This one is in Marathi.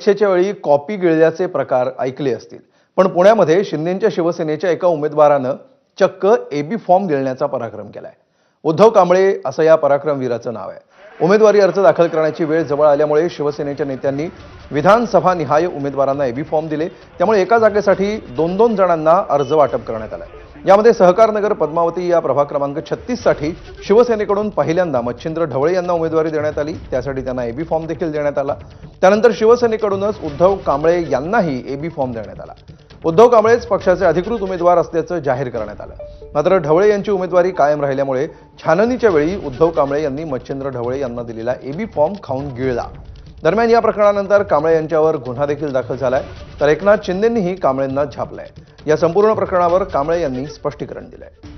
परीक्षेच्या वेळी कॉपी गिळल्याचे प्रकार ऐकले असतील, पण पुण्यामध्ये शिंदेच्या शिवसेनेच्या एका उमेदवारानं चक्क एबी फॉर्म गिळण्याचा पराक्रम केलाय. उद्धव कांबळे असं या पराक्रमवीराचं नाव आहे. उमेदवारी अर्ज दाखल करण्याची वेळ जवळ आल्यामुळे शिवसेनेच्या नेत्यांनी विधानसभा निहाय उमेदवारांना एबी फॉर्म दिले. त्यामुळे एका जागेसाठी 2-2 जणांना अर्ज वाटप करण्यात आलं. यामध्ये सहकारनगर पद्मावती या प्रभाग क्रमांक 36 साठी शिवसेनेकडून पहिल्यांदा मच्छिंद्र ढवळे यांना उमेदवारी देण्यात आली. त्यासाठी त्यांना एबी फॉर्म देखील देण्यात आला. त्यानंतर शिवसेनेकडूनच उद्धव कांबळे यांनाही एबी फॉर्म देण्यात आला. उद्धव कांबळेच पक्षाचे अधिकृत उमेदवार असल्याचं जाहीर करण्यात आलं. मात्र ढवळे यांची उमेदवारी कायम राहिल्यामुळे छाननीच्या वेळी उद्धव कांबळे यांनी मच्छिंद्र ढवळे यांना दिलेला एबी फॉर्म खाऊन गिळला. दरम्यान या प्रकरणानंतर कांबळे यांच्यावर गुन्हा देखील दाखल झालाय, तर एकनाथ शिंदेंनीही कांबळेंना झापलंय. या संपूर्ण प्रकरणावर कांबळे यांनी स्पष्टीकरण दिलंय.